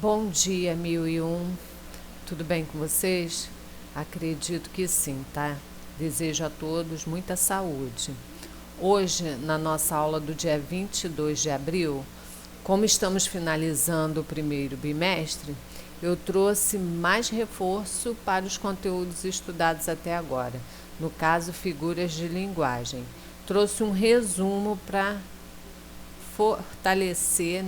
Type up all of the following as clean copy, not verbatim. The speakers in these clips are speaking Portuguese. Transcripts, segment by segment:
Bom dia, 1001. Tudo bem com vocês? Acredito que sim, tá? Desejo a todos muita saúde. Hoje, na nossa aula do dia 22 de abril, como estamos finalizando o primeiro bimestre, eu trouxe mais reforço para os conteúdos estudados até agora, no caso, figuras de linguagem. Trouxe um resumo para fortalecer,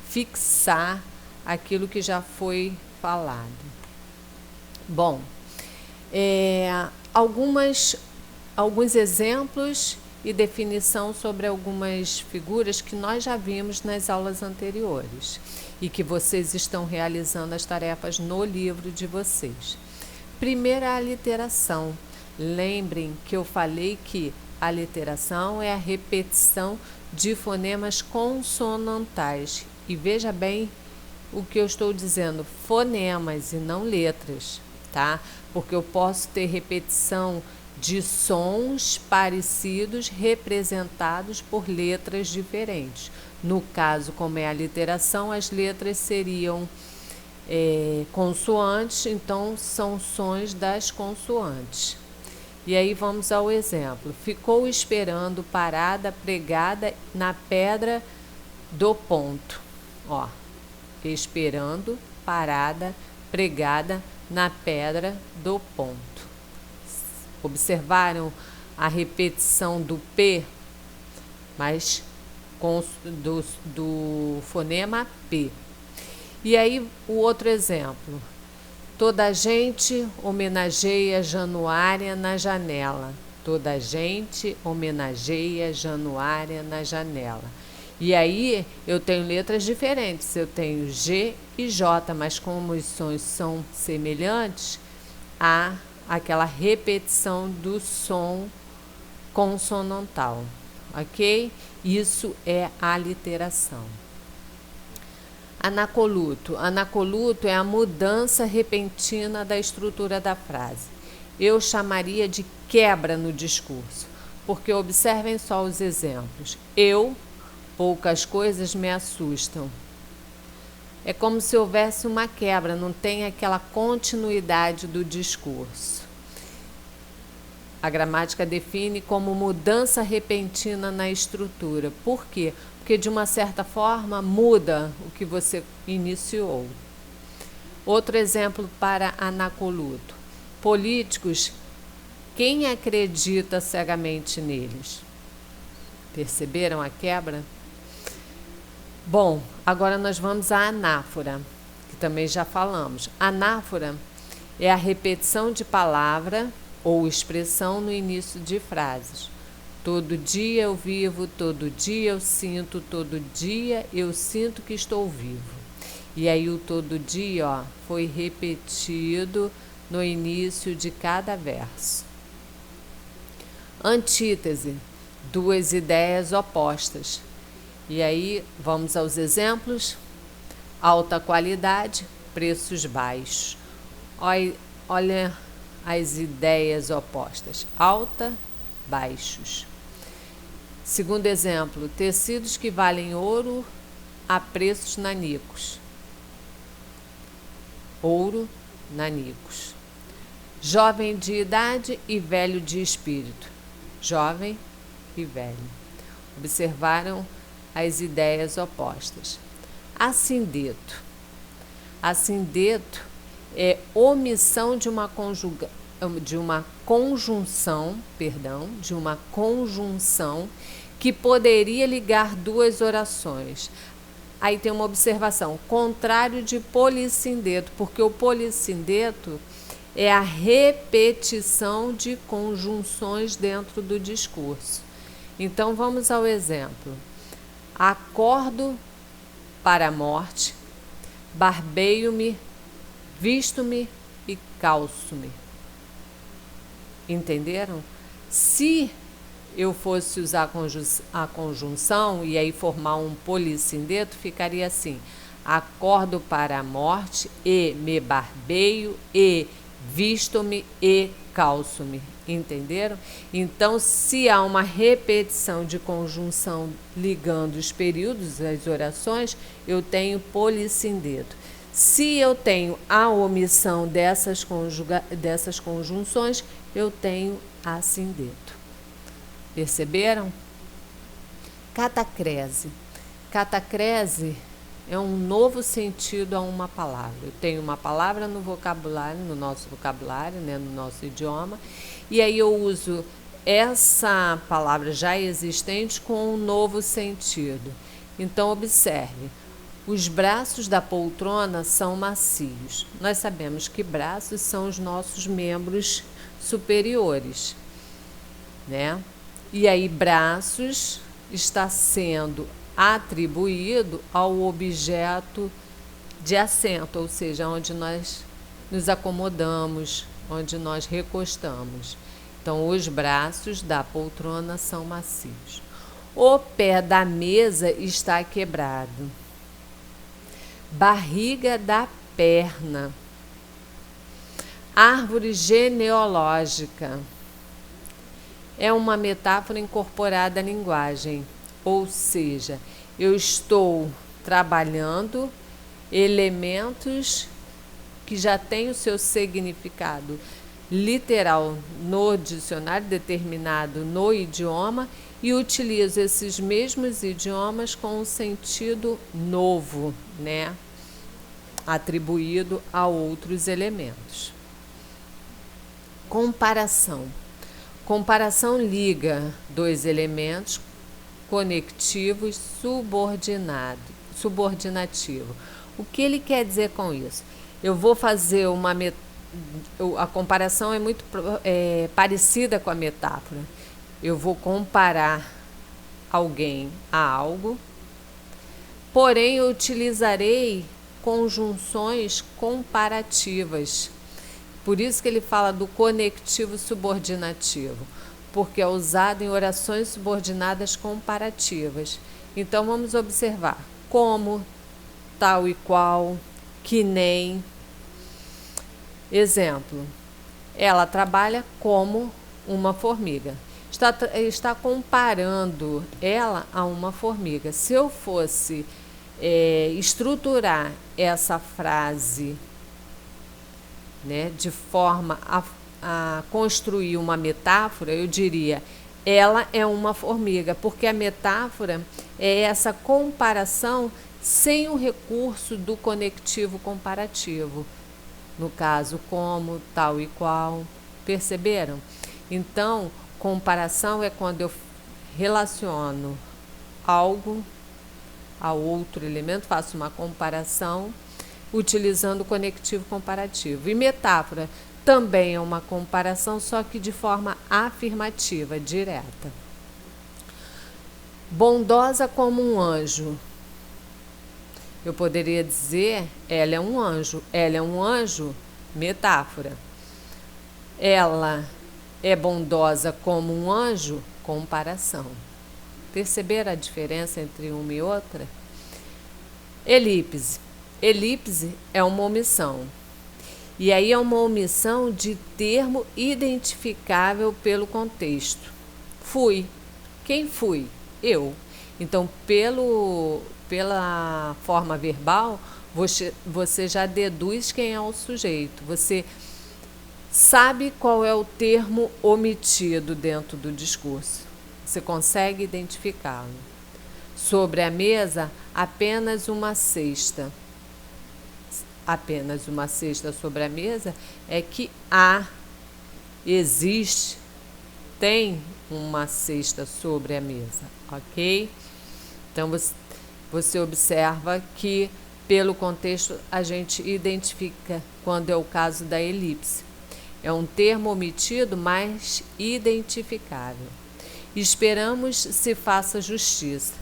fixar aquilo que já foi falado. Bom, alguns exemplos e definição sobre algumas figuras que nós já vimos nas aulas anteriores e que vocês estão realizando as tarefas no livro de vocês. Primeiro, a aliteração. Lembrem que eu falei que a aliteração é a repetição de fonemas consonantais. E veja bem o que eu estou dizendo, fonemas e não letras, tá? Porque eu posso ter repetição de sons parecidos representados por letras diferentes. No caso, como é a literação, as letras seriam consoantes, então são sons das consoantes. E aí vamos ao exemplo. Ficou esperando parada pregada na pedra do ponto. Ó, esperando parada pregada na pedra do ponto. Observaram a repetição do P, mas do fonema P. E aí o outro exemplo. Toda a gente homenageia Januária na janela. Toda a gente homenageia Januária na janela. E aí eu tenho letras diferentes. Eu tenho G e J, mas como os sons são semelhantes, há aquela repetição do som consonantal. Ok? Isso é aliteração. Anacoluto. Anacoluto é a mudança repentina da estrutura da frase. Eu chamaria de quebra no discurso, porque observem só os exemplos. Poucas coisas me assustam. É como se houvesse uma quebra, não tem aquela continuidade do discurso. A gramática define como mudança repentina na estrutura. Por quê? Porque, de uma certa forma, muda o que você iniciou. Outro exemplo para anacoluto. Políticos, quem acredita cegamente neles? Perceberam a quebra? Bom, agora nós vamos à anáfora, que também já falamos. Anáfora é a repetição de palavra ou expressão no início de frases. Todo dia eu vivo, todo dia eu sinto, todo dia eu sinto que estou vivo. E aí o todo dia, foi repetido no início de cada verso. Antítese, duas ideias opostas. E aí vamos aos exemplos. Alta qualidade, preços baixos. Olha as ideias opostas. Alta, baixos. Segundo exemplo, tecidos que valem ouro a preços nanicos. Ouro, nanicos. Jovem de idade e velho de espírito. Jovem e velho. Observaram as ideias opostas. Assindeto. Assindeto é omissão de uma conjunção que poderia ligar duas orações. Aí tem uma observação, contrário de polissindeto, porque o polissindeto é a repetição de conjunções dentro do discurso. Então vamos ao exemplo. Acordo para a morte, barbeio-me, visto-me e calço-me. Entenderam? Se eu fosse usar a conjunção e aí formar um polissindeto, ficaria assim: acordo para a morte e me barbeio e visto-me e calço-me. Entenderam? Então, se há uma repetição de conjunção ligando os períodos, as orações, eu tenho polissindeto. Se eu tenho a omissão dessas conjunções, eu tenho assindeto. Perceberam? Catacrese. Catacrese é um novo sentido a uma palavra. Eu tenho uma palavra no vocabulário, no nosso vocabulário, né, no nosso idioma, e aí eu uso essa palavra já existente com um novo sentido. Então, observe. Os braços da poltrona são macios. Nós sabemos que braços são os nossos membros superiores, né? E aí, braços está sendo atribuído ao objeto de assento, ou seja, onde nós nos acomodamos, onde nós recostamos. Então, os braços da poltrona são macios. O pé da mesa está quebrado. Barriga da perna. Árvore genealógica. É uma metáfora incorporada à linguagem, ou seja, eu estou trabalhando elementos que já têm o seu significado literal no dicionário, determinado no idioma, e utilizo esses mesmos idiomas com um sentido novo, né? Atribuído a outros elementos. Comparação. Comparação liga dois elementos conectivos subordinativo. O que ele quer dizer com isso? Eu vou fazer a comparação é muito parecida com a metáfora. Eu vou comparar alguém a algo, porém eu utilizarei conjunções comparativas. Por isso que ele fala do conectivo subordinativo, porque é usado em orações subordinadas comparativas. Então vamos observar como, tal e qual, que nem. Exemplo, ela trabalha como uma formiga. Está comparando ela a uma formiga. Se eu fosse estruturar essa frase, né, de forma a construir uma metáfora, eu diria, ela é uma formiga, porque a metáfora é essa comparação sem o recurso do conectivo comparativo. No caso, como, tal e qual. Perceberam? Então, comparação é quando eu relaciono algo a outro elemento, faço uma comparação utilizando o conectivo comparativo. E metáfora também é uma comparação, só que de forma afirmativa, direta. Bondosa como um anjo. Eu poderia dizer, ela é um anjo. Ela é um anjo, metáfora. Ela é bondosa como um anjo, comparação. Perceberam a diferença entre uma e outra? Elipse. Elipse é uma omissão. E aí é uma omissão de termo identificável pelo contexto. Fui. Quem fui? Eu. Então, pela forma verbal, você já deduz quem é o sujeito. Você sabe qual é o termo omitido dentro do discurso. Você consegue identificá-lo. Sobre a mesa, apenas uma cesta. Apenas uma cesta sobre a mesa é que existe, tem uma cesta sobre a mesa, ok? Então, você observa que, pelo contexto, a gente identifica quando é o caso da elipse. É um termo omitido, mas identificável. Esperamos se faça justiça.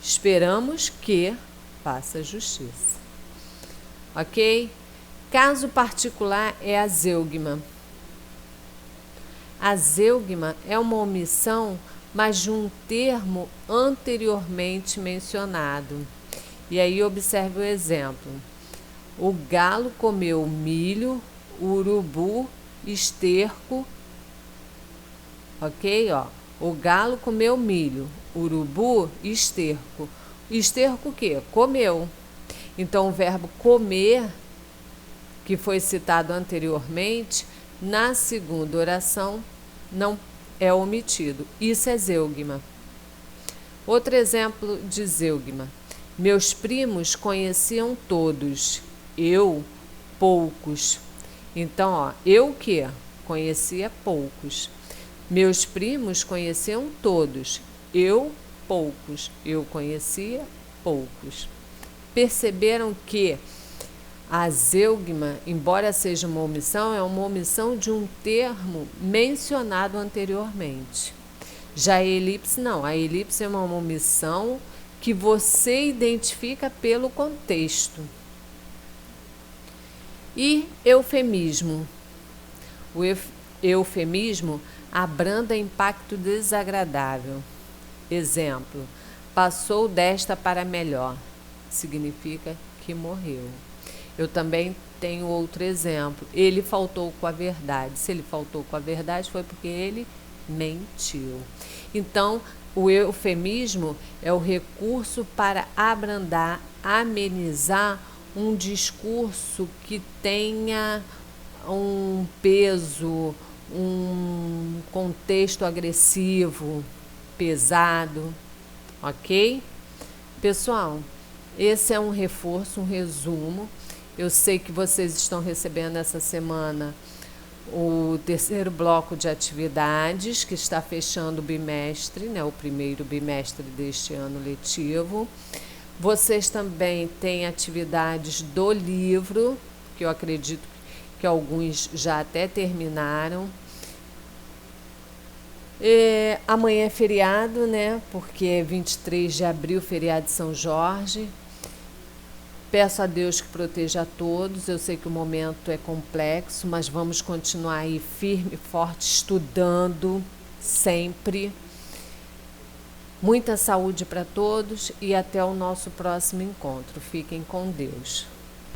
Esperamos que faça justiça. Ok? Caso particular é a zeugma. A zeugma é uma omissão, mas de um termo anteriormente mencionado. E aí observe o exemplo. O galo comeu milho, o urubu, esterco. Ok? Ó. O galo comeu milho, urubu, esterco. Esterco o quê? Comeu. Então, o verbo comer que foi citado anteriormente, na segunda oração não é omitido. Isso é zeugma. Outro exemplo de zeugma. Meus primos conheciam todos, eu poucos. Então, ó, eu que conhecia poucos. Meus primos conheciam todos, eu poucos. Eu conhecia poucos. Perceberam que a zeugma, embora seja uma omissão, é uma omissão de um termo mencionado anteriormente. Já a elipse não. A elipse é uma omissão que você identifica pelo contexto. E eufemismo. O eufemismo abranda impacto desagradável. Exemplo: passou desta para melhor. Significa que morreu. Eu também tenho outro exemplo. Ele faltou com a verdade. Se ele faltou com a verdade, foi porque ele mentiu. Então, o eufemismo é o recurso para abrandar, amenizar um discurso que tenha um peso, um contexto agressivo, pesado, ok? Pessoal, esse é um reforço, um resumo. Eu sei que vocês estão recebendo essa semana o terceiro bloco de atividades, que está fechando o bimestre, né, o primeiro bimestre deste ano letivo. Vocês também têm atividades do livro, que eu acredito que alguns já até terminaram. Amanhã é feriado, né? Porque é 23 de abril, feriado de São Jorge. Peço a Deus que proteja a todos. Eu sei que o momento é complexo, mas vamos continuar aí firme e forte, estudando sempre. Muita saúde para todos e até o nosso próximo encontro. Fiquem com Deus.